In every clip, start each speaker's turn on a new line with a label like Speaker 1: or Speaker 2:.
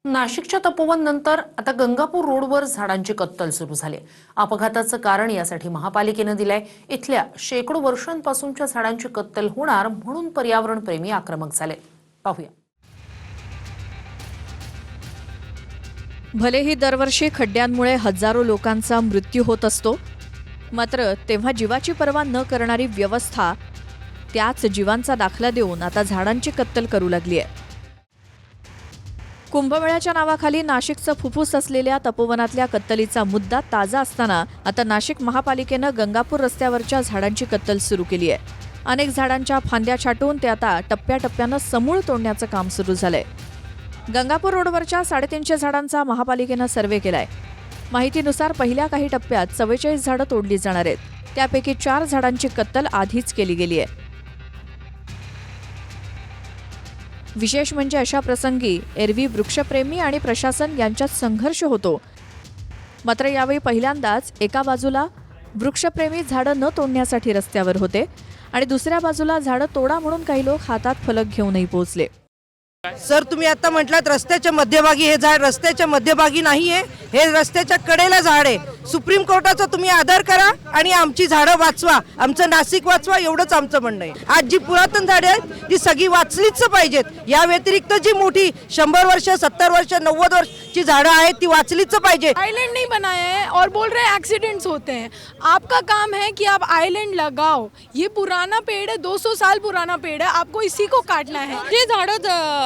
Speaker 1: नाशिकच्या तपोवन नंतर आता गंगापूर रोडवर झाडांची कत्तल सुरू झाली। अपघाताचं कारण यासाठी महापालिकेनं दिलंय। इथल्या शेकडो वर्षांपासूनच्या झाडांची कत्तल होणार म्हणून पर्यावरण प्रेमी आक्रमक झाले। पाहूया।
Speaker 2: भलेही दरवर्षी खड्ड्यांमुळे हजारो लोकांचा मृत्यू होत असतो, मात्र तेव्हा जीवाची पर्वा न करणारी व्यवस्था त्याच जीवांचा दाखला देऊन आता झाडांची कत्तल करू लागली आहे। कुंभमेळ्याच्या नावाखाली नाशिकचं फुफ्फुस असलेल्या तपोवनातल्या कत्तलीचा मुद्दा ताजा असताना आता नाशिक महापालिकेनं गंगापूर रस्त्यावरच्या झाडांची कत्तल सुरू केली आहे। अनेक झाडांच्या फांद्या छाटून ते आता टप्प्याटप्प्यानं समूळ तोडण्याचं काम सुरू झालंय। गंगापूर रोडवरच्या 350 झाडांचा महापालिकेनं सर्व्हे केलाय। माहितीनुसार पहिल्या काही टप्प्यात 44 झाडं तोडली जाणार आहेत। त्यापैकी 4 झाडांची कत्तल आधीच केली गेली आहे। विशेष म्हणजे अशा प्रसंगी एरवी वृक्षप्रेमी आणि प्रशासन यांच्यात संघर्ष होतो, मात्र यावेळी पहिल्यांदाच एका बाजूला वृक्षप्रेमी झाडं न तोडण्यासाठी रस्त्यावर होते आणि दुसऱ्या बाजूला झाडं तोडा म्हणून काही लोक हातात फलक घेऊनही पोहोचले।
Speaker 3: सर, तुम्ही आता म्हटलात रस्त्याच्या मध्यभागी हे झाड रस्त्याच्या मध्यभागी नाहीये, हे रस्त्याच्या कडेला झाड आहे। सुप्रीम कोर्टाचा तुम्ही आदर करा आणि आमची झाडं वाचवा, आमचं नाशिक वाचवा, एवढंच आमचं म्हणणं आहे। आज जी पुरातन झाडे आहेत ती सगळी वाचलीच पाहिजेत। या व्यतिरिक्त जी मोठी 100 वर्ष 70 वर्ष 90 वर्षची झाडं आहेत ती वाचलीच पाहिजे।
Speaker 4: आइलैंड नहीं बनाया है और बोल रहे हैं एक्सीडेंट्स होते हैं। आपका काम है कि आप आइलैंड लगाओ। ये पुराना पेड़ है, 200 साल पुराना पेड़ है, आपको इसी को काटना है।
Speaker 5: जे झाडं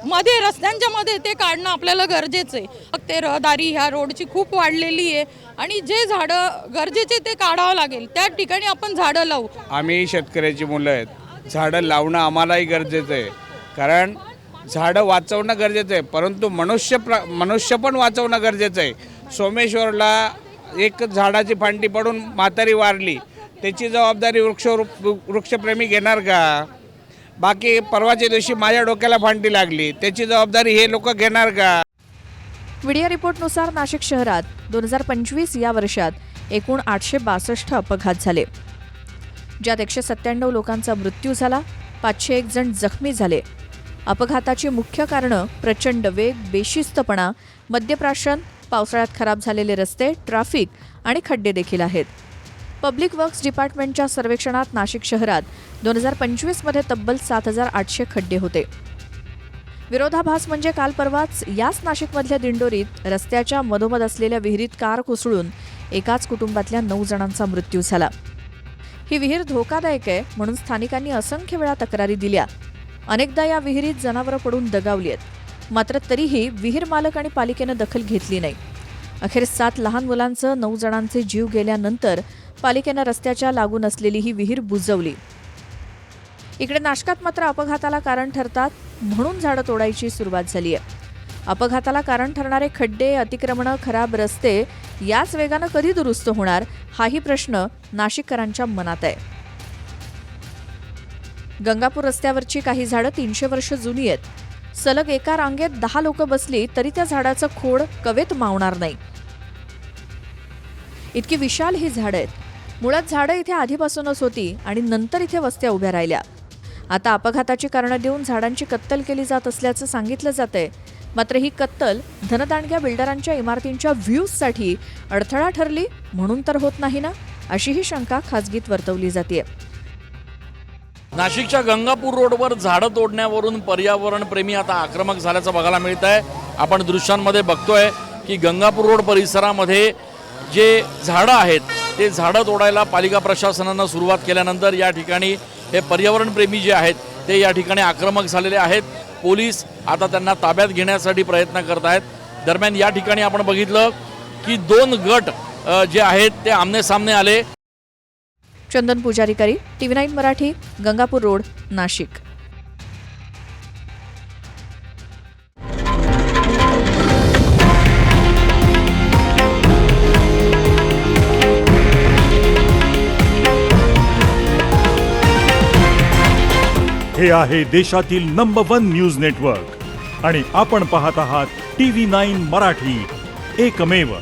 Speaker 5: मध्ये रस्त्यांच्या मध्ये ते काढणं आपल्याला गरजेचं आहे। ते रहदारी ह्या रोडची खूप वाढलेली आहे आणि जे झाडं गरजेचे ते काढावं लागेल, त्या ठिकाणी आपण झाडं लावू।
Speaker 6: आम्ही शेतकऱ्याची मुलं आहेत, झाडं लावणं आम्हालाही गरजेचं आहे, कारण झाडं वाचवणं गरजेचं आहे, परंतु मनुष्य पण वाचवणं गरजेचं आहे। सोमेश्वरला एक झाडाची फांदी पडून म्हातारी वारली, त्याची जबाबदारी वृक्षप्रेमी घेणार का? बाकी परवाच्या दिवशी माझ्या डोक्याला फांदी लागली, त्याची जबाबदारी हे लोक घेणार का?
Speaker 2: मीडिया रिपोर्टनुसार नाशिक शहरात 2025 या वर्षात एकूण 862 अपघात झाले, ज्यात 197 लोकांचा मृत्यू झाला, 501 जण जखमी झाले। अपघाताची मुख्य कारणं प्रचंड वेग, बेशिस्तपणा, मद्यप्राशन, पावसाळ्यात खराब झालेले रस्ते, ट्रॅफिक आणि खड्डे देखील आहेत। पब्लिक वर्क्स डिपार्टमेंटच्या सर्वेक्षणात नाशिक शहरात 2025 मध्ये तब्बल 7800 खड्डे होते। विरोधाभास म्हणजे काल परवाच याच नाशिकमधल्या दिंडोरीत रस्त्याच्या मधोमध असलेल्या विहिरीत कार कोसळून एकाच कुटुंबातल्या 9 जणांचा मृत्यू झाला। ही विहीर धोकादायक आहे म्हणून स्थानिकांनी असंख्य वेळा तक्रारी दिल्या। अनेकदा या विहिरीत जनावरं पडून दगावली आहेत, मात्र तरीही विहीर मालक आणि पालिकेनं दखल घेतली नाही। अखेर 7 लहान मुलांचं 9 जणांचे जीव गेल्यानंतर पालिकेनं रस्त्याच्या लागून असलेली ही विहीर बुजवली। इकडे नाशकात मात्र अपघाताला कारण ठरतात म्हणून झाडं तोडायची सुरुवात झाली आहे। अपघाताला कारण ठरणारे खड्डे, अतिक्रमणं, खराब रस्ते याच वेगानं कधी दुरुस्त होणार, हाही प्रश्न नाशिककरांच्या मनात आहे। गंगापूर रस्त्यावरची काही झाडं 300 वर्ष जुनी आहेत। सलग एका रांगेत 10 लोक बसली तरी त्या झाडाचं खोड कवेत मावणार नाही, इतकी विशाल ही झाडं आहेत। मुळात झाडं इथे आधीपासूनच होती आणि नंतर इथे वस्त्या उभ्या राहिल्या। आता अपघाताची कारणं देऊन झाडांची कत्तल केली जात असल्याचं सांगितलं जातंय, मात्र ही कत्तल धनदांडग्या बिल्डरांच्या इमारतींच्या व्ह्यूजसाठी अडथळा ठरली म्हणून तर होत नाही ना, अशीही शंका खासगीत वर्तवली जाते।
Speaker 7: नाशिकच्या गंगापूर रोडवर झाडं तोडण्यावरून पर्यावरण प्रेमी आता आक्रमक झाल्याचं बघायला मिळत आहे। आपण दृश्यांमध्ये बघतोय की गंगापूर रोड परिसरामध्ये जे झाडं आहेत ते झाडं तोडायला पालिका प्रशासनानं सुरुवात केल्यानंतर या ठिकाणी हे पर्यावरण प्रेमी जे आहेत ते या ठिकाणी आक्रमक झालेले आहेत। पोलीस आता त्यांना ताब्यात घेण्यासाठी प्रयत्न करत आहेत। दरम्यान या ठिकाणी आपण बघितलं की 2 गट जे आहेत ते आमने-सामने आले।
Speaker 2: चंदन पुजारीकारी, TV9 मराठी, गंगापूर रोड, नाशिक।
Speaker 8: हे आहे देशातील नंबर 1 न्यूज नेटवर्क आणि आपण पाहत आहात TV9 मराठी, एकमेव।